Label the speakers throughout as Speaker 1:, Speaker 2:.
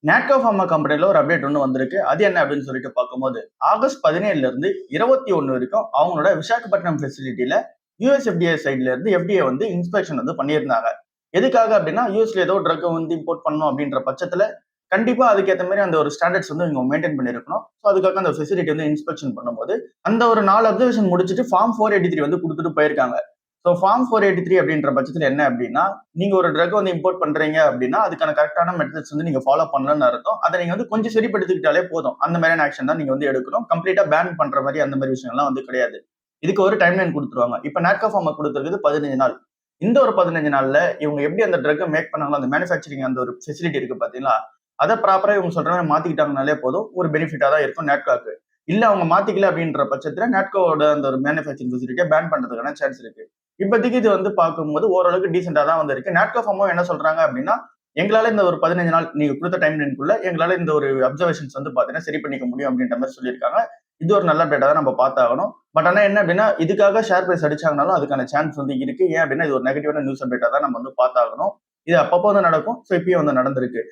Speaker 1: Natco pharma கம்பெனில ஒரு update ஒன்று வந்திருக்கு. அது என்ன அப்படின்னு சொல்லிட்டு பார்க்கும்போது, ஆகஸ்ட் 17ல இருந்து 21 வரைக்கும் அவங்களோட விசாகப்பட்டினம் ஃபெசிலிட்டில யுஎஸ்எஃப்டிஏ சைட்ல இருந்து எஃப்டிஏ வந்து இன்ஸ்பெக்ஷன் வந்து பண்ணியிருந்தாங்க. எதுக்காக அப்படின்னா, யூஎஸ்ல ஏதோ ட்ரக் வந்து இம்போர்ட் பண்ணணும் அப்படின்ற பட்சத்துல கண்டிப்பா அதுக்கேற்ற மாதிரி அந்த ஒரு ஸ்டாண்டர்ட்ஸ் வந்து இவங்க மெயின்டைன் பண்ணியிருக்கணும். ஸோ அதுக்காக அந்த ஃபெசிலிட்டி வந்து இன்ஸ்பெக்ஷன் பண்ணும்போது, அந்த ஒரு 4 அப்சர்வேஷன் முடிச்சுட்டு ஃபார்ம் 483 வந்து கொடுத்துட்டு போயிருக்காங்க. ஸோ ஃபார்ம் 483 அப்படின்ற பட்சத்தில் என்ன அப்படின்னா, நீங்க ஒரு ட்ரக் வந்து இம்போர்ட் பண்றீங்க அப்படின்னா, அதுக்கான கரெக்டான மெத்தட்ஸ் வந்து நீங்க ஃபாலோ பண்ணலன்னு அர்த்தம். அதை நீங்க வந்து கொஞ்சம் சரிப்படுத்திக்கிட்டாலே போதும். அந்த மாதிரியான ஆக்ஷன் தான் நீங்க வந்து எடுக்கணும். கம்ப்ளீட்டா பேன் பண்ற மாதிரி அந்த மாதிரி விஷயங்கள்லாம் வந்து கிடையாது. இதுக்கு ஒரு டைம் லைன் கொடுத்துருவாங்க. இப்ப நாட்கோ ஃபார்மா கொடுத்துருக்குது 15 நாள். இந்த ஒரு 15 நாள்ல இவங்க எப்படி அந்த ட்ரக்கை மேக் பண்ணாங்களோ, அந்த மேனுஃபேக்சரிங் அந்த ஒரு ஃபெசிலிட்டி இருக்கு பாத்தீங்களா, அதை ப்ராப்பரா இவங்க சொல்ற மாதிரி மாத்திக்கிட்டாங்கனாலே போதும். ஒரு பெனிஃபிட்டா தான் இருக்கும் நாட்காக்கு. இல்ல அவங்க மாத்திக்கல அப்படின்ற பட்சத்துல நாட்கோவோட அந்த ஒரு மேனுஃபேக்சரிங் ஃபெசிலிட்டியை பேன் பண்றதுக்கான சான்ஸ் இருக்கு. இப்போதைக்கு இது வந்து பார்க்கும்போது ஓரளவுக்கு டீசெண்டா தான் வந்து இருக்கு. நாட்கோ ஃபார்மும் என்ன சொல்றாங்க அப்படின்னா, எங்களால இந்த ஒரு 15 நாள் நீங்க கொடுத்த டைம் லைனுக்குள்ள எங்களால இந்த ஒரு அப்சர்வேஷன்ஸ் வந்து பாத்தீங்கன்னா சரி பண்ணிக்க முடியும் அப்படின்ற மாதிரி சொல்லியிருக்காங்க. இது ஒரு நல்ல டேட்டா தான் நம்ம பார்த்தாகணும். பட் ஆனா என்ன அப்படின்னா, இதுக்காக ஷேர் பிரைஸ் அடிச்சாங்கனாலும் அதுக்கான சான்ஸ் வந்து இருக்கு. ஏன் அப்படின்னா இது ஒரு நெகட்டிவான நியூஸ் டேட்டா தான் நம்ம வந்து பார்த்தாகணும். இது அப்பப்போ வந்து நடக்கும். ஸோ இப்பயும் வந்து நடந்திருக்கு.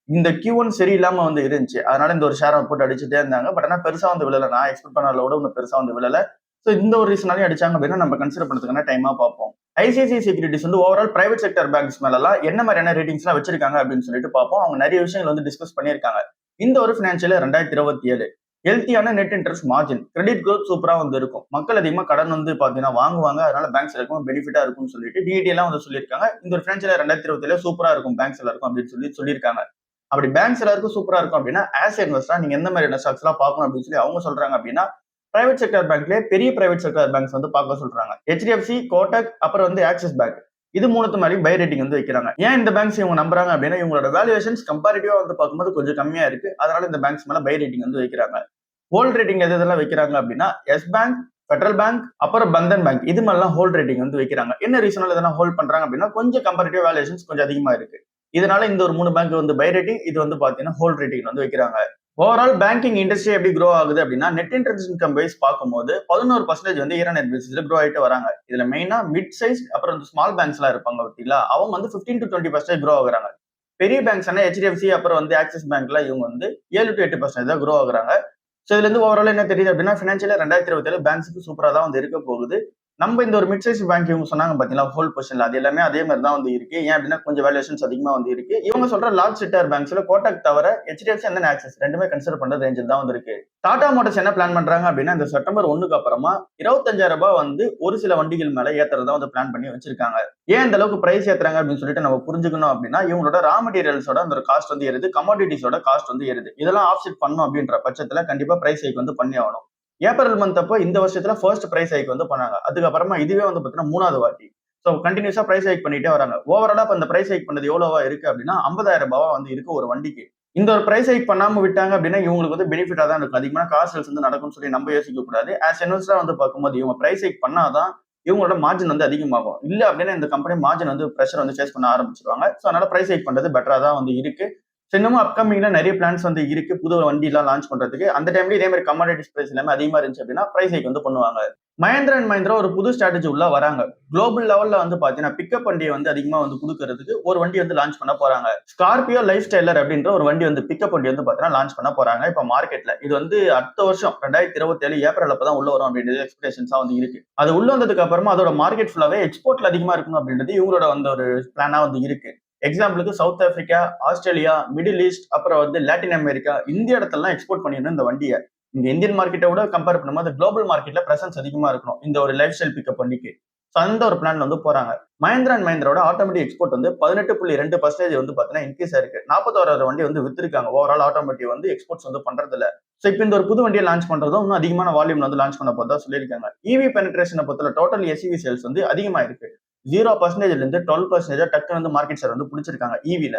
Speaker 1: இந்த Q1 சரியில்லாம வந்து இருந்துச்சு. அதனால இந்த ஒரு ஷேரை போட்டு அடிச்சுட்டே இருந்தாங்க. பட் ஆனா பெருசா வந்து விழல. நான் எக்ஸ்பெக்ட் பண்ணத விட ஒன்னும் பெருசா வந்து விழல. ஸோ இந்த ஒரு ரீசனாலையும் அடிச்சாங்க அப்படின்னா நம்ம கன்சிடர் பண்ணதுக்கான டைமா பார்ப்போம். ஐசிஐசிஐ செக்யூரிட்டிஸ் வந்து ஓவரால் பிரைவேட் செக்டர் பேங்க்ஸ் மேலலாம் என்ன மாதிரியான ரேட்டிங்ஸ்லாம் வச்சிருக்காங்க அப்படின்னு சொல்லிட்டு பார்ப்போம். அவங்க நிறைய விஷயங்கள் வந்து டிஸ்கஸ் பண்ணியிருக்காங்க. இந்த ஒரு பினான்சியல் 2027 ஹெல்த்தியான net interest margin, credit growth சூப்பரா வந்து இருக்கும். மக்கள் அதிகமா கடன் வந்து பாத்தீங்கன்னா வாங்குவாங்க. அதனால பேங்க்ஸ் எல்லாருக்கும் பெனிஃபிட்டா இருக்கும்னு சொல்லிட்டு டிடி எல்லாம் வந்து சொல்லியிருக்காங்க. இந்த ஒரு பினான்சியல் 2027 சூப்பரா இருக்கும் பேங்க்ஸ் எல்லாருக்கும் அப்படின்னு சொல்லியிருக்காங்க. அப்படி பேங்க்ஸ் எல்லாருக்கும் சூப்பரா இருக்கும் அப்படின்னா ஆஸ் இன்வெஸ்டரா நீங்க எந்த மாதிரியான ஸ்டாக்ஸ் எல்லாம் பார்க்கணும் அப்படின்னு சொல்லி அவங்க சொல்றாங்க அப்படின்னா, பிரைவேட் செக்டர் பேங்க்லயே பெரிய பிரைவேட் செக்டர் பேங்க்ஸ் வந்து பார்க்க சொல்றாங்க. HDFC, கோட்டக், அப்புறம் வந்து ஆக்சிஸ் பேங்க். இது மூணுத்து மேலேயும் பை ரேட்டிங் வந்து வைக்கிறாங்க. ஏன் இந்த பேங்க்ஸ் இவங்க நம்புறாங்க அப்படின்னா, இவங்களோட வேல்யூவேஷன்ஸ் கம்பேரிட்டிவா வந்து பார்க்கும்போது கொஞ்சம் கம்மியா இருக்கு. அதனால இந்த பேங்க்ஸ் மேல பை ரேட்டிங் வந்து வைக்கிறாங்க. ஹோல்ட் ரேட்டிங் எது எதெல்லாம் வைக்கிறாங்க அப்படின்னா, எஸ் பேங்க், ஃபெடரல் பேங்க், அப்புறம் பந்தன் பேங்க் இது மாதிரிலாம் ஹோல்ட் ரேட்டிங் வந்து வைக்கிறாங்க. என்ன ரீசனால இதெல்லாம் ஹோல்ட் பண்றாங்க அப்படின்னா, கொஞ்சம் கம்பேரிட்டிவ் வேல்யூஷன்ஸ் கொஞ்சம் அதிகமா இருக்கு. இதனால இந்த ஒரு 3 பேங்க் வந்து பை ரேட்டிங், இது வந்து பாத்தீங்கன்னா ஹோல்ட் ரேட்டிங் வந்து வைக்கிறாங்க. ஓவரால் பேங்கிங் இண்டஸ்ட்ரி எப்படி க்ரோ ஆகுது அப்படின்னா, நெட் இன்ட்ரெஸ்ட் இன்கம் வைஸ் பார்க்கும்போது 11% வந்து இயர் ஆன் பேசிஸ்ல க்ரோ ஆயிட்டு வராங்க. இதுல மெயினா மிட் சைஸ் அப்புறம் இந்த ஸ்மால் பேங்க்ஸ் எல்லாம் இருப்பாங்க பார்த்தீங்களா, அவங்க வந்து 15 to 20% க்ரோ ஆகுறாங்க. பெரிய பேங்க்ஸ் HDFC அப்புறம் வந்து ஆக்சிஸ் பேங்க்ல இவங்க வந்து 7 to 8% தான் க்ரோ ஆகுறாங்க. சோ இதுல இருந்து ஓவரால் என்ன தெரியுது அப்படின்னா, பினான்சியல் 2027 பேங்க்ஸுக்கு சூப்பரா தான் வந்து இருக்க போகுது. நம்ம இந்த ஒரு மிட் சைஸ் பேங்க் இவங்க சொன்னாங்க பாத்தீங்களா, ஹோல் பொசிஷன்ல அது எல்லாமே அதே மாதிரி தான் வந்து இருக்கு. ஏன் அப்படின்னா கொஞ்சம் வேல்யூஷன்ஸ் அதிகமா வந்து இருக்கு. இவங்க சொல்ற லார்ஜ் செக்டர் பேங்க்ஸ்ல கோட்டக் தவிர HDFC அண்ட் ஆக்சிஸ் ரெண்டுமே கன்சிடர் பண்ற ரேஞ்சில் தான் வந்து இருக்கு. டாடா மோட்டர்ஸ் என்ன பிளான் பண்றாங்க அப்படின்னா, இந்த செப்டம்பர் 1க்கு அப்புறமா 25,000 ரூபாய் வந்து ஒரு சில வண்டிகள் மேல ஏத்துறதா வந்து பிளான் பண்ணி வச்சிருக்காங்க. ஏன் இந்த அளவுக்கு பிரைஸ் ஏத்துறாங்க அப்படின்னு சொல்லிட்டு நம்ம புரிஞ்சுக்கணும் அப்படின்னா, இவங்களோட ரா மெட்டீரியல்ஸோட அந்த காஸ்ட் வந்து ஏறுது, கமாடிட்டிஸோட காஸ்ட் வந்து ஏறுது. இதெல்லாம் ஆஃப்செட் பண்ணும் அப்படின்ற பட்சத்துல கண்டிப்பா பிரைஸ் ஹைக் வந்து பண்ணி ஆகணும். ஏப்ரல் மந்த் அப்போ இந்த வருஷத்துல ஃபர்ஸ்ட் பிரைஸ் ஹைக் வந்து பண்ணாங்க. அதுக்கப்புறமா இதுவே வந்து பாத்தீங்கன்னா 3வது வாட்டி. சோ கண்டினியூஸா பிரைஸ் ஹைக் பண்ணிட்டே வராங்க. ஓவராலா இப்ப இந்த பிரைஸ் ஹைக் பண்ணது எவ்வளவா இருக்கு அப்படின்னா 50,000 ரூபாவா வந்து இருக்கு ஒரு வண்டிக்கு. இந்த ஒரு பிரைஸ் ஹைக் பண்ணாம விட்டாங்க அப்படின்னா இவங்களுக்கு வந்து பெனிஃபிட்டா தான் இருக்கும். அதிகமான கார் சேல்ஸ் வந்து நடக்கும்னு சொல்லி நம்ம யோசிக்க கூடாது. ஆஸ் இன்வெஸ்டரா வந்து பார்க்கும்போது இவங்க பிரைஸ் ஹைக் பண்ணாதான் இவங்களோட மார்ஜின் வந்து அதிகமாகும். இல்ல அப்படின்னா இந்த கம்பெனி மார்ஜின் வந்து பிரஷர் வந்து ஃபேஸ் பண்ண ஆரம்பிச்சிருவாங்க. சோ அதனால பிரைஸ் ஹைக் பண்றது பெட்டரா தான் வந்து இருக்கு. இன்னமும் அப்கமிங்ல நிறைய பிளான்ஸ் வந்து இருக்கு. புது வண்டி எல்லாம் லான்ச் பண்றதுக்கு. அந்த டைம்ல இதே மாதிரி கமாடிட்டிஸ் பிரைஸ் எல்லாமே அதிகமா இருந்துச்சு அப்படின்னா பிரைஸ் ஹைக் வந்து பண்ணுவாங்க. மஹேந்திரா அண்ட் மஹேந்திரா ஒரு புது ஸ்ட்ராட்டஜி உள்ள வராங்க. குளோபல் லெவல்ல வந்து பாத்தீங்கன்னா பிக்கப் வண்டியை வந்து அதிகமா வந்து கொடுக்கறதுக்கு ஒரு வண்டி வந்து லான்ச் பண்ண போறாங்க. ஸ்கார்பியோ லைஃப் ஸ்டைலர் அப்படின்ற ஒரு வண்டி வந்து பிக்கப் வண்டி வந்து பாத்தீங்கன்னா லான்ச் பண்ண போறாங்க இப்ப மார்க்கெட்ல. இது வந்து அடுத்த வருஷம் 2027 ஏப்ரல் அப்பதான் உள்ள வரும் அப்படின்றது எக்ஸ்பெக்டேஷன்ஸா வந்து இருக்கு. அது உள்ள வந்ததுக்கு அப்புறமா அதோட மார்க்கெட் ஃபுல்லாவே எக்ஸ்போர்ட்ல அதிகமா இருக்கணும் அப்படின்றது இவங்களோட வந்து ஒரு பிளானா வந்து இருக்கு. எக்ஸாம்பிளுக்கு South Africa, Australia, Middle East, அப்புறம் வந்து லாட்டின் அமெரிக்கா இந்த இடத்தெல்லாம் எக்ஸ்போர்ட் பண்ணிடணும் இந்த வண்டியை. இங்க இந்தியன் மார்க்கெட்டை விட கம்பேர் பண்ணும்போது குளோபல் மார்க்கெட்ல பிரசன்ஸ் அதிகமா இருக்கணும் இந்த ஒரு லைஃப் ஸ்டைல் பிக்கப் வண்டிக்கு. அந்த ஒரு பிளான்ல வந்து போறாங்க. மஹேந்திரா அண்ட் மஹேந்திரோட ஆட்டோமேட்டிக் எக்ஸ்போர்ட் வந்து 18.2% வந்து பாத்தீங்கன்னா இன்க்ரீஸ் ஆயிருக்கு. 41,000 வண்டி வந்து வித்திருக்காங்க. ஓவரால் ஆட்டோமேட்டிவ் வந்து எக்ஸ்போர்ட்ஸ் வந்து பண்றது இல்ல. சோ இப்போ இந்த ஒரு புது வண்டியை லான்ச் பண்றதும் இன்னும் அதிகமான வால்யூம்ல வந்து லான்ச் பண்ண போதா சொல்லியிருக்காங்க. இவி பெனிட்ரேஷனை பொறுத்தல டோட்டல் எஸ்இவி சேல்ஸ் வந்து அதிகமா இருக்கு. 0% இருந்து 12% டக்குனு வந்து மார்க்கெட் ஷேர் வந்து பிடிச்சிருக்காங்க ஈவில.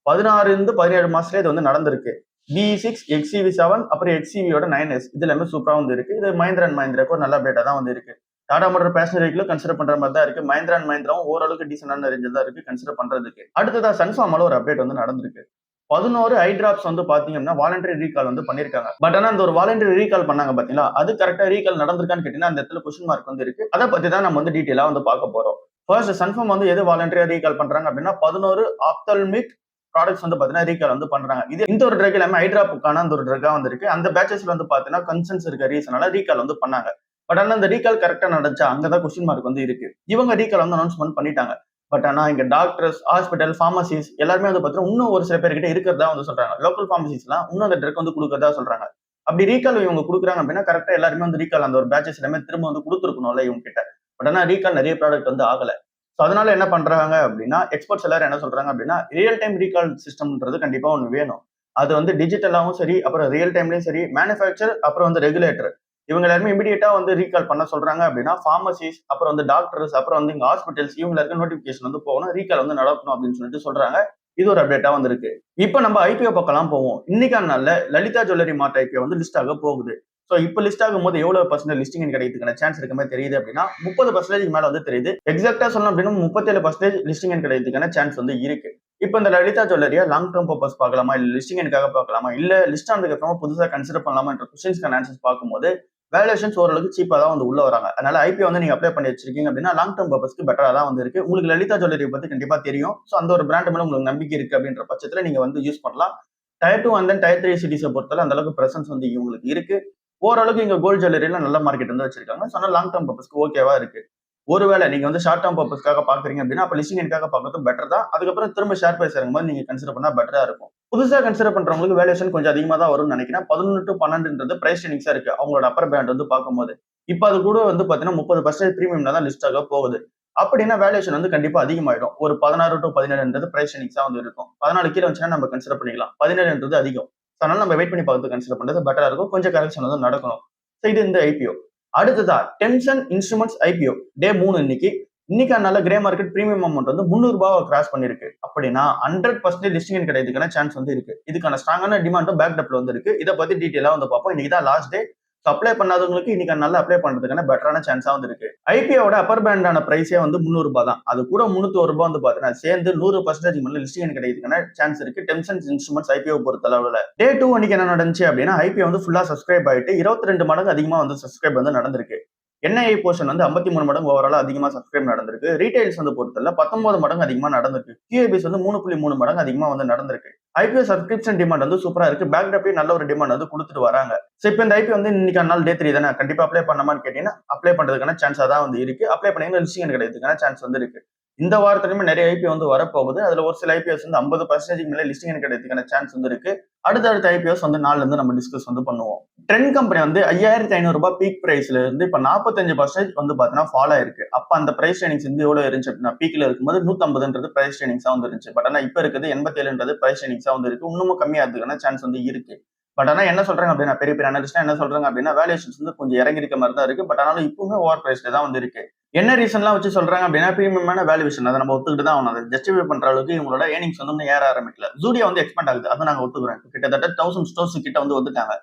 Speaker 1: 16 இருந்து 17 மாசத்துல இது வந்து நடந்திருக்கு. BE6, XEV7, அப்புறம் XEV-யோட 9S இது எல்லாமே சூப்பரா வந்து இருக்கு. இது மஹேந்திரா அண்ட் மஹேந்திராக்கு ஒரு நல்ல அப்டேட்டா தான் வந்து இருக்கு. டாடா மோட்டார் பேசஞ்சர் வெஹிக்கிளும் கன்சிடர் பண்ற மாதிரி தான் இருக்கு. மஹேந்திரா அண்ட் மஹேந்திராவும் ஓரளவுக்கு டீசென்டான ரேஞ்சில் தான் இருக்கு கன்சிடர் பண்றதுக்கு. அடுத்ததா சன்ஃபார்மால ஒரு அப்டேட் வந்து நடந்திருக்கு. 11 ஐ டிராப்ஸ் வந்து பாத்தீங்கன்னா வாலண்டரி ரீகால் வந்து பண்ணிருக்காங்க. பட் ஆனா அந்த ஒரு வாலண்டரி ரீகால் பண்ணாங்க பாத்தீங்களா, அது கரெக்டா ரீகால் நடந்திருக்கான்னு கேட்டீங்கன்னா அந்த இடத்துல கொஸ்டின் மார்க் வந்து இருக்கு. அதை பத்தி தான் நம்ம வந்து டீடைலா வந்து பார்க்க போறோம். ஃபர்ஸ்ட் சன்ஃபார்ம் வந்து எது வாலண்டரியா ரீகால் பண்றாங்க அப்படின்னா 11 ஆப்தல்மிக் ப்ராடக்ட்ஸ் வந்து பாத்தீங்கன்னா ரீகால் வந்து பண்றாங்க. இது இந்த ஒரு ட்ரக் எல்லாமே ஹைட்ராப்புக்கான அந்த ஒரு ட்ரக்கா வந்திருக்கு. அந்த பேட்சஸ்ல வந்து பாத்தீங்கன்னா கன்சர்ன்ஸ் இருக்க ரீசனால ரீகால் வந்து பண்ணாங்க. பட் ஆனா அந்த ரீகால் கரெக்டா நடந்துச்சா அங்கதான் கொஸ்டின் மார்க் வந்து இருக்கு. இவங்க ரீகால் வந்து அனௌன்ஸ்மெண்ட் பண்ணிட்டாங்க. பட் ஆனா இங்க டாக்டர்ஸ், ஹாஸ்பிட்டல், பார்மசிஸ் எல்லாருமே வந்து பாத்தீங்கன்னா இன்னும் ஒரு சில பேர்கிட்ட இருக்கிறதா வந்து சொல்றாங்க. லோக்கல் பார்மசிஸ்லாம் இன்னும் அந்த ட்ரக் வந்து குடுக்கிறதா சொல்றாங்க. அப்படி ரீகால் இவங்க குடுக்குறாங்க அப்படின்னா கரெக்டா எல்லாருமே வந்து ரீகால் அந்த ஒரு பேட்சஸ் எல்லாமே திரும்ப வந்து குடுத்துருக்கணும்ல இவங்க கிட்ட. பட் ஆனா ரீகால் நிறைய ப்ராடக்ட் வந்து ஆகல. சோ அதனால என்ன பண்றாங்க அப்படின்னா எக்ஸ்பர்ட்ஸ் எல்லாரும் என்ன சொல்றாங்க அப்படின்னா ரியல் டைம் ரீகால் சிஸ்டம்ன்றது கண்டிப்பா ஒண்ணு வேணும். அது வந்து டிஜிட்டலாவும் சரி, அப்புறம் ரியல் டைம்லயும் சரி, மேனுஃபேக்சர் அப்புறம் வந்து ரெகுலேட்டர் இவங்க எல்லாருமே இமிடியேட்டா வந்து ரீகால் பண்ண சொல்றாங்க அப்படின்னா பார்மசிஸ் அப்புறம் வந்து டாக்டர்ஸ் அப்புறம் வந்து இங்க ஹாஸ்பிட்டல்ஸ் இவங்க இருக்க நோட்டிபிகேஷன் வந்து போகணும் ரீகால் வந்து நடக்கணும் அப்படின்னு சொல்லிட்டு சொல்றாங்க. இது ஒரு அப்டேட்டா வந்திருக்கு. இப்ப நம்ம ஐபிஓ பக்கம் போவோம். இன்னைக்கான நாள்ல லலிதா ஜுவல்லரி மார்ட் ஐபிஓ வந்து லிஸ்ட் ஆக போகுது. சோ இப்ப லிஸ்ட் ஆகும்போது எவ்வளவு பர்சன்ட் லிஸ்டிங் கிடைக்கிறதுக்கான சான்ஸ் இருக்க மாதிரி தெரியுது அப்படின்னா 30% மேல வந்து தெரியுது. எக்ஸாக்டா சொல்லணும் அப்படின்னா 37% லிஸ்டிங் கிடைக்கிறதுக்கான சான்ஸ் வந்து இருக்கு. இப்ப இந்த லலிதா ஜுவல்லரியா லாங் டேர்ம் பர்பஸ் பார்க்கலாமா, இல்ல லிஸ்டிங்காக பார்க்கலாமா, இல்ல லிஸ்ட் ஆனதுக்கு அப்புறமா புதுசா கன்சிடர் பண்ணலாமா என்ற கொஸ்டின்ஸ்க்கான ஆன்சர்ஸ் பார்க்கும்போது வேல்யூஷன்ஸ் ஓரளவுக்கு சீப்பா தான் வந்து உள்ள வராங்க. அதனால ஐபிஓ வந்து நீங்க அப்ளை பண்ணி வச்சிருக்கீங்க அப்படின்னா லாங் டேர்ம் பர்பஸ்க்கு பெட்டரா தான் வந்து இருக்கு. உங்களுக்கு லலிதா ஜுவல்லரி பத்தி கண்டிப்பா தெரியும். சோ அந்த ஒரு பிராண்ட் மேல உங்களுக்கு நம்பிக்கை இருக்கு அப்படின்ற பட்சத்துல நீங்க வந்து யூஸ் பண்ணலாம். டயர் 2 அண்ட் தென் டயர் 3 சிட்டிஸை பொறுத்தவரை அந்த அளவுக்கு பிரசன்ஸ் வந்து இவங்களுக்கு இருக்கு. ஓரளவுக்கு இங்க கோல்ட் ஜுவல்லரியில நல்ல மார்க்கெட் வந்து வச்சிருக்காங்க. சோ அதனால லாங் டேர்ம் பர்பஸ்க்கு ஓகேவா இருக்கு. ஒருவேளை நீங்க வந்து ஷார்ட் டேர்ம் பர்பஸ்க்காக பாக்குறீங்க அப்படின்னா அப்ப லிஸ்டிங்காக பார்க்கறது பெட்டர் தான். அதுக்கப்புறம் திரும்ப ஷேர் பிரைஸ் இறங்கும்போது நீங்க கன்சிடர் பண்ணா பெட்டரா இருக்கும். புதுசா கன்சிடர் பண்றவங்களுக்கு வேல்யூஷன் கொஞ்சம் அதிகமா தான் வரும்னு நினைக்கிறேன். 11 to 12ன்றது பிரைஸ் ட்ரெண்டிங்ஸா இருக்கு. அவங்களோட அப்பர் பேண்ட் வந்து பார்க்கும்போது. இப்ப அது கூட வந்து பாத்தீங்கன்னா 30% பிரீமியம்ல தான் லிஸ்ட் ஆக போகுது. அப்படின்னா வேல்யூஷன் வந்து கண்டிப்பா அதிகமாயிடும். ஒரு 16 to 17ன்றது பிரைஸ் ட்ரெண்டிங்ஸா வந்து இருக்கும். 14 கீழ வந்துச்சுன்னா நம்ம கன்சிடர் பண்ணிக்கலாம். 17ன்றது அதிகம். அதனால நம்ம வெயிட் பண்ணி பார்த்து கன்சிடர் பண்றது பெட்டரா இருக்கும். கொஞ்சம் கரெக்ஷன் வந்து நடக்கணும். இது இந்த ஐபிஓ. அடுத்ததா டென்சன் இன்ஸ்ட்ருமெண்ட்ஸ் ஐபிஓ டே 3 இன்னைக்கு. இன்னைக்கான கிரே மார்க்கெட் பிரீமியம் அமௌண்ட் வந்து 300 ரூபாவை கிராஸ் பண்ணிருக்கு. அப்படின்னா 100% லிஸ்டிங் கிடைக்கிறதுக்கான சான்ஸ் வந்து இருக்கு. இதுக்கான ஸ்ட்ராங்கான டிமாண்டும் பேக்டப்ல வந்து இருக்கு. இதை பத்தி டீடைலா வந்து பார்ப்போம். இன்னைக்கு தான் லாஸ்ட் டே. அப்ளை பண்ணாதவங்களுக்கு இன்னைக்கு நல்லா அப்ளை பண்றதுக்கான பெட்டரான சான்ஸா வந்து இருக்கு. ஐபிஓட அப்பர் பேண்டான பிரைஸே வந்து 300 ரூபாய் தான். அது கூட 301 ரூபாய் வந்து பாத்தீங்கன்னா சேர்ந்து 100% மேல லிஸ்டிங் கிடைக்கிறதுக்கான சான்ஸ் இருக்கு. டென்சன் இன்ஸ்ட்ருமெண்ட்ஸ் ஐபிஓ பொறுத்த அளவுல டே 2 அன்னைக்கு என்ன நடந்துச்சு அப்படின்னா ஐபிஓ வந்து ஃபுல்லா சப்ஸ்கிரைப் ஆயிட்டு 22 மடங்கு அதிகமா வந்து சப்ஸ்கிரைப் வந்து நடந்திருக்கு. என்ஐஏ போர்ஷன் வந்து 53 மடங்கு ஓவரால் அதிகமா சப்ஸ்கிரைப் நடந்திருக்கு. ரீட்டைல்ஸ் வந்து பொறுத்தல 19 மடங்கு அதிகமா நடந்திருக்கு. கியூஏபிஸ் வந்து 3.3 மடங்கு அதிகமா வந்து நடந்திருக்கு. ஐபிஓ சப்ஸ்கிரிப்ஷன் டிமாண்ட் வந்து சூப்பரா இருக்கு. பேக்டப்பே நல்ல ஒரு டிமாண்ட் வந்து கொடுத்துட்டு வராங்க. சோ இப்போ இந்த ஐபிஓ வந்து இன்னைக்கு நாள் டே 3 தானே கண்டிப்பா அப்ளை பண்ணமான்னு கேட்டீங்கன்னா அப்ளை பண்றதுக்கான சான்ஸா தான் வந்து இருக்கு. அப்ளை பண்ணீங்கன்னா லிஸ்டிங் கிடைக்கிறதுக்கான சான்ஸ் வந்து இருக்கு. இந்த வாரத்திலுமே நிறைய ஐபிஓ வந்து வரப்போகுது. அதுல ஒரு சில ஐபிஓஸ் வந்து 50% மேல லிஸ்டிங் கிடைக்கிறதுக்கான சான்ஸ் வந்து இருக்கு. அடுத்த ஐபிஓஸ் வந்து நாள்ல இருந்து நம்ம டிஸ்கஸ் வந்து பண்ணுவோம். ட்ரெண்ட் கம்பெனி வந்து 5500 ரூபாய் பீக் பிரைஸ்ல இருந்து இப்ப 45% வந்து பாத்தீங்கன்னா ஃபால் ஆயிருக்கு. அப்ப அந்த பிரைஸ் ட்ரெயினிங்ஸ் வந்து எவ்வளவு இருந்துச்சு அப்படின்னா பீக்ல இருக்கும்போது 150ன்றது பிரைஸ் ட்ரெயினிங்ஸா வந்து இருந்துச்சு. பட் ஆனா இப்ப இருக்குது 87ன்றது பிரைஸ் ட்ரெயினிங்ஸா வந்து இருக்கு. இன்னமும் கம்மியாகிறதுக்கான சான்ஸ் வந்து இருக்கு. பட் ஆனா என்ன சொல்றாங்க அப்படின்னா பெரிய பெரிய அனலிஸ்ட் என்ன சொல்றாங்க அப்படின்னா வேல்யூஷன்ஸ் வந்து கொஞ்சம் இறங்கி இருக்க மாதிரி தான் இருக்கு. பட் ஆனாலும் இப்பவுமே ஓவர் பிரைஸ்ல தான் வந்து இருக்கு. என்ன ரீசன்லாம் வச்சு சொல்றாங்க அப்படின்னா பிரீமியமான வேல்யூஷன் அதை நம்ம ஒத்துக்கிட்டு தான் ஆகணும். அதை ஜஸ்டிஃபை பண்ற அளவுக்கு இவங்களோட ஏர்னிங்ஸ் வந்து ஏற ஆரம்பிக்கல. ஜூடியா வந்து எக்ஸ்பெண்ட் ஆகுது. அதை நாங்க ஒத்துக்கிறோம். கிட்டத்தட்ட 1000 ஸ்டோர்ஸ் கிட்ட வந்து வந்துட்டாங்க.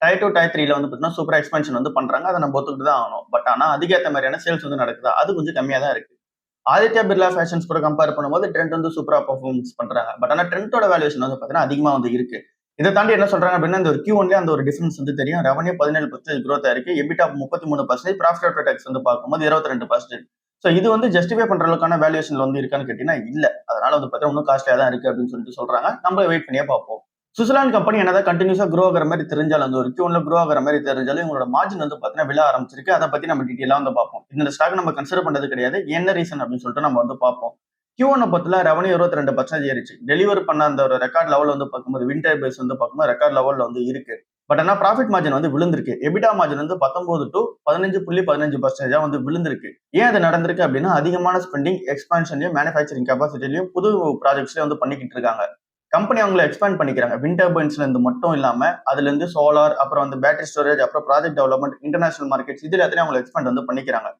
Speaker 1: டயர் 2 டயர் 3ல வந்து பாத்தீங்கன்னா சூப்பரா எக்ஸ்பென்ஷன் வந்து பண்றாங்க. அதை நம்ம ஒத்துக்கிட்டு தான் ஆகணும். பட் ஆனா அதுக்கேற்ற மாதிரியான சேல்ஸ் வந்து நடக்குதா அது கொஞ்சம் கம்மியா தான் இருக்கு. ஆதித்யா பிர்லா ஃபேஷன்ஸ் கூட கம்பேர் பண்ணும்போது ட்ரெண்ட் வந்து சூப்பரா பெர்ஃபார்மன்ஸ் பண்றாங்க. பட் ஆனா ட்ரெண்டோட வேல்யூஷன் வந்து பாத்தீங்கன்னா அதிகமா வந்து இருக்கு. இதை தாண்டி என்ன சொல்றாங்க அப்படின்னா இந்த ஒரு Q1 அந்த ஒரு டிஃபரன்ஸ் வந்து தெரியும். ரெவன்யூ 17% growth ஆயிருக்கு. எபிட்டா 33%, ப்ராஃபிட் ஆஃப்டர் டாக்ஸ் வந்து பார்க்கும்போது 22%. சோ இது வந்து ஜஸ்டிஃபை பண்ற அளவுக்கான வேல்யூஷன்ல வந்து இருக்கான்னு கேட்டீங்கன்னா இல்ல. அதனால வந்து பாத்தீங்கன்னா இன்னும் காஸ்ட்லியா தான் இருக்கு அப்படின்னு சொல்லிட்டு சொல்றாங்க. நம்ம வெயிட் பண்ணியே பார்ப்போம். சுவிட்சர்லாந்து கம்பெனி என்னதான் கண்டினியூஸா க்ரோ ஆகிற மாதிரி தெரிஞ்சாலும் அந்த ஒரு Q1 க்ரோ ஆகிற மாதிரி தெரிஞ்சாலும் இவங்களோட மார்ஜின் வந்து பாத்தீங்கன்னா விழ ஆரம்பிச்சிருக்கு. அதை பத்தி நம்ம டீட்டெயிலா வந்து பார்ப்போம். இந்த ஸ்டாக் நம்ம கன்சிடர் பண்றது கிடையாது. என்ன ரீசன் அப்படின்னு சொல்லிட்டு நம்ம வந்து பார்ப்போம். Q1 பொறுத்தல ரெவன்யூ 22% ஏறிச்சு. டெலிவர் பண்ண அந்த ஒரு ரெக்கார்ட் லெவல் வந்து பார்க்கும்போது விண்டர் பேஸ் வந்து பார்க்கும்போது ரெக்கார்ட் லெவல்ல வந்து இருக்கு. பட் ஆனா ப்ராஃபிட் மார்ஜின் வந்து விழுந்திருக்கு. எபிட்டா மார்ஜின் வந்து 19 to 15.15% வந்து விழுந்திருக்கு. ஏன் அது நடந்திருக்கு அப்படின்னா அதிகமான ஸ்பெண்டிங் எக்ஸ்பான்ஷன்லயும் மேனுஃபேக்சரிங் கெபாசிட்டிலையும் புது ப்ராஜெக்ட்ஸ்லயும் வந்து பண்ணிக்கிட்டு இருக்காங்க. கம்பெனி அவங்களை எக்ஸ்பேண்ட் பண்ணிக்கிறாங்க. விண்ட் டர்பைன்ஸ்ல இருந்து மட்டும் இல்லாம அதுல இருந்து சோலார் அப்புறம் வந்து பேட்டரி ஸ்டோரேஜ் அப்புறம் ப்ராஜெக்ட் டெவலப்மெண்ட் இன்டர்நேஷனல் மார்க்கெட்ஸ் இதுல எல்லாத்தையும் அவங்க எக்ஸ்பேண்ட் வந்து பண்ணிக்கிறாங்க.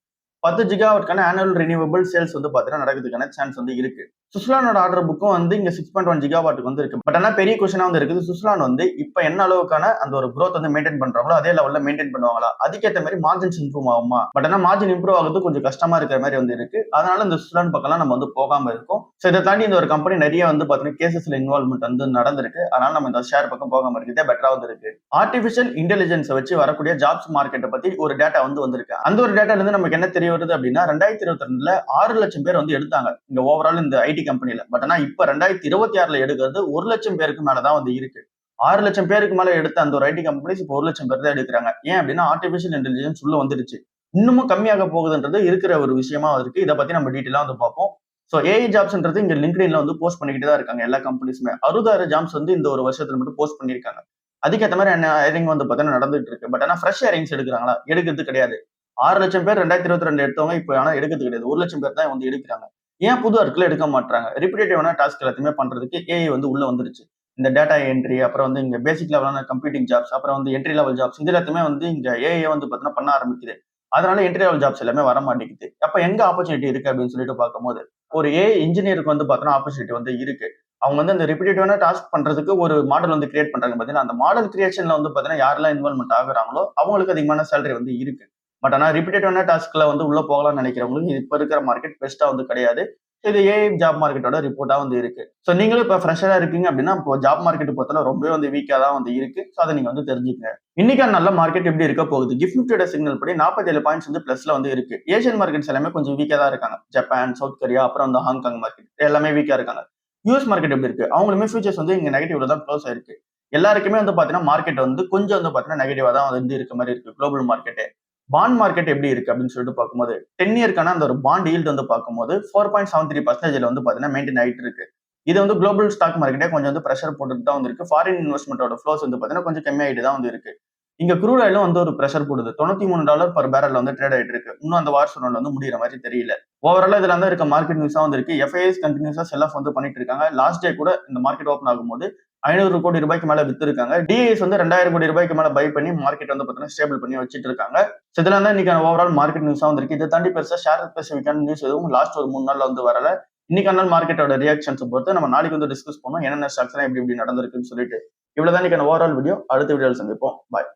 Speaker 1: 10 ஜிகாவாட்கான ஆனுவல் ரினியூவபிள் சேல்ஸ் வந்து பாத்தீங்கன்னா நடக்கிறதுக்கான சான்ஸ் வந்து இருக்கு. சுவிட்சர்லாந்தோட ஆர்டர் புக்கும் வந்து இங்க 6.1 ஜிகாவாட்டுக்கு வந்து இருக்கு. பட் ஆனா பெரிய கொஸ்டினா வந்து இருக்குது சுவிட்சர்லாந்து வந்து இப்ப என்ன அளவுக்கான அந்த ஒரு growth வந்து மெயின்டைன் பண்றாங்களோ அதே லெவல்ல மெயின்டைன் பண்ணுவாங்களா அதுக்கேற்ற மாதிரி மார்ஜின்ஸ் இம்ப்ரூவ் ஆகுமா? பட் ஆனா மார்ஜின் இம்ப்ரூவ் ஆகுது கொஞ்சம் கஷ்டமா இருக்கிற மாதிரி வந்து இருக்கு. அதனால இந்த சுவிட்சர்லாந்து பக்கம்லாம் நம்ம வந்து போகாம இருக்கும். சோ இதை தாண்டி இந்த ஒரு கம்பெனி நிறைய வந்து பாத்தீங்கன்னா கேசஸ்ல இன்வால்வ்மெண்ட் வந்து நடந்திருக்கு. அதனால நம்ம இந்த ஷேர் பக்கம் போகாம இருக்கிறதே பெட்டரா வந்து இருக்கு. ஆர்டிபிஷியல் இன்டெலிஜென்ஸ் வச்சு வரக்கூடிய ஜாப்ஸ் மார்க்கெட்டை பத்தி ஒரு டேட்டா வந்து வந்திருக்கு. அந்த ஒரு டேட்டால இருந்து நமக்கு என்ன தெரிய வருது அப்படின்னா 2022ல 6 லட்சம் பேர் வந்து எடுத்தாங்க. இங்க ஓவரால் இந்த IT ஐடி கம்பெனில. பட் ஆனா இப்ப 2026ல எடுக்கிறது 1,00,000 பேருக்கு மேலதான் வந்து இருக்கு. 6,00,000 பேருக்கு மேல எடுத்த அந்த ஒரு ஐடி கம்பெனிஸ் இப்போ 1,00,000 பேர் தான் எடுக்கிறாங்க. ஏன் அப்படின்னா ஆர்டிபிஷியல் இன்டெலிஜென்ஸ் உள்ள வந்துருச்சு. இன்னமும் கம்மியாக போகுதுன்றது இருக்கிற ஒரு விஷயமா இருக்கு. இதை பத்தி நம்ம டீட்டெயிலா வந்து பார்ப்போம். சோ ஏஐ ஜாப்ஸ்ன்றது இங்க லிங்க்டின்ல வந்து போஸ்ட் பண்ணிக்கிட்டு தான் இருக்காங்க எல்லா கம்பெனிஸுமே. 66 ஜாப்ஸ் வந்து இந்த ஒரு வருஷத்துல மட்டும் போஸ்ட் பண்ணிருக்காங்க. அதுக்கேற்ற மாதிரி என்ன ஹையரிங் வந்து பார்த்தீங்கன்னா நடந்துட்டு இருக்கு. பட் ஆனா ஃப்ரெஷ் ஹையரிங்ஸ் எடுக்கிறாங்களா? எடுக்கிறது கிடையாது. 6,00,000 பேர் 2022 எடுத்தவங்க இப்ப ஆனா எடுக்கிறது கிடையாது. 1,00,000 பேர் தான் வந்து எடுக்கிறாங்க. ஏன் புது ஆட்களை எடுக்க மாட்றாங்க? ரிப்பிட்டேட்டிவான டாஸ்க் எல்லாத்தையுமே பண்றதுக்கு ஏஐ வந்து உள்ள வந்துருச்சு. இந்த டேட்டா என்ட்ரி, அப்புறம் வந்து இங்க பேசிக் லெவலான கம்ப்யூட்டிங் ஜாப்ஸ், அப்புறம் வந்து என்ட்ரி லெவல் ஜாப்ஸ் இது எல்லாத்தையுமே வந்து இங்க ஏஐ வந்து பார்த்தீங்கன்னா பண்ண ஆரம்பிக்குது. அதனால என்ட்ரி லெவல் ஜாப்ஸ் எல்லாமே வர மாட்டேங்குது. அப்ப எங்க ஆப்பர்ச்சுனிட்டி இருக்கு அப்படின்னு சொல்லிட்டு பார்க்கும்போது, ஒரு ஏஐ இன்ஜினியருக்கு வந்து பார்த்தீங்கன்னா ஆப்பர்ச்சுனிட்டி வந்து இருக்கு. அவங்க வந்து அந்த ரிப்பிட்டேட்டிவான டாஸ்க் பண்றதுக்கு ஒரு மாடல் வந்து கிரியேட் பண்றாங்க பார்த்தீங்கன்னா, அந்த மாடல் கிரியேஷன்ல வந்து பார்த்தீங்கன்னா யாரெல்லாம் இன்வால்வ்மென்ட் ஆகுறாங்களோ அவங்களுக்கு அதிகமான சேலரி வந்து இருக்கு. பட் ஆனா ரிப்பிட்டேட்டிவான டாஸ்க்ல வந்து உள்ள போகலாம்னு நினைக்கிறவங்களுக்கு இப்ப இருக்கிற மார்க்கெட் பெஸ்ட்டா வந்து கிடையாது. இது ஏஐ ஜாப் மார்க்கெட்டோட ரிப்போர்ட்டா வந்து இருக்கு. சோ நீங்களும் இப்ப ஃப்ரெஷரா இருக்கீங்க அப்படின்னா, இப்போ ஜாப் மார்க்கெட் பொறுத்தவரை ரொம்பவே வந்து வீக்கா தான் வந்து இருக்கு. சோ அத நீங்க வந்து தெரிஞ்சுக்கங்க. இன்னைக்கான நல்ல மார்க்கெட் எப்படி இருக்க போகுது? கிஃப்ட் நிஃப்டியோட சிக்னல் படி 47 பாயிண்ட்ஸ் வந்து பிளஸ்ல வந்து இருக்கு. ஏசியன் மார்க்கெட்ஸ் எல்லாமே கொஞ்சம் வீக்கா தான் இருக்காங்க. ஜப்பான், சவுத் கொரியா, அப்புறம் வந்து ஹாங்காங் மார்க்கெட் எல்லாமே வீக்கா இருக்காங்க. யுஎஸ் மார்க்கெட் எப்படி இருக்கு? அவங்களுமே ஃபியூச்சர்ஸ் வந்து இங்க நெகட்டிவ்ல தான் க்ளோஸ் ஆயிருக்கு. எல்லாருக்குமே வந்து பாத்தீங்கன்னா மார்க்கெட் வந்து கொஞ்சம் வந்து பாத்தீங்கன்னா நெகட்டிவா தான் வந்து இருக்க மாதிரி இருக்கு. Global market. பாண்ட் மார்க்கெட் எப்படி இருக்கு அப்படின்னு சொல்லிட்டு பார்க்கும்போது 10 இயர்க்கான அந்த ஒரு பாண்ட் ஈல்டு வந்து பார்க்கும்போது 4.73% வந்து பாத்தீங்கன்னா மெயின்டைன் ஆயிட்டு இருக்கு. இது வந்து குளோபல் ஸ்டாக் மார்க்கெட்டே கொஞ்சம் வந்து பிரஷர் போட்டுட்டு தான் வந்து இருக்கு. ஃபாரின் இன்வெஸ்ட்மெண்டோட ஃப்ளோஸ் வந்து பாத்தீங்கன்னா கொஞ்சம் கம்மியாயிட்டு தான் வந்து இருக்கு. இங்க க்ரூட் ஆயிலும் வந்து ஒரு பிரஷர் போடுது. $93 பர் பேரல் வந்து ட்ரேட் ஆயிட்டு இருக்கு. இன்னும் அந்த வார் சூழல் வந்து முடியிற மாதிரி தெரியல. ஓவராலா இதுல வந்து இருக்க மார்க்கெட் நியூஸா வந்து இருக்கு. எஃப்ஐஎஸ் கண்டினியூஸா செல் ஆஃப் வந்து பண்ணிட்டு இருக்காங்க. லாஸ்ட் டே கூட இந்த மார்க்கெட் ஓப்பன் ஆகும்போது 500 கோடி ரூபாய்க்கு மேல வித்து இருக்காங்க. டிஐஎஸ் வந்து 2,000 கோடி ரூபாய்க்கு மேல பை பண்ணி மார்க்கெட் வந்து பாத்தீங்கன்னா ஸ்டேபிள் பண்ணி வச்சிட்டு இருக்காங்க. So இதெல்லாம் தான் இன்னைக்கான ஓவரால் மார்க்கெட் நியூஸா வந்திருக்கு. இதை தாண்டி பெருசா ஷேர் ஸ்பெசிஃபிக்கான நியூஸ் எதுவும் லாஸ்ட் ஒரு 3 நாள்ல வந்து வரல. இன்னைக்கான நாள் மார்க்கெட்டோட ரியாக்ஷன்ஸ் பொறுத்து நம்ம நாளைக்கு வந்து டிஸ்கஸ் பண்ணுவோம். என்னென்ன ஸ்டாக்ஸ் எல்லாம் எப்படி நடந்திருக்குன்னு சொல்லிட்டு. இவ்வளவுதான் இன்னைக்கான ஓவரால் வீடியோ. அடுத்த வீடியோல சந்திப்போம். பாய்.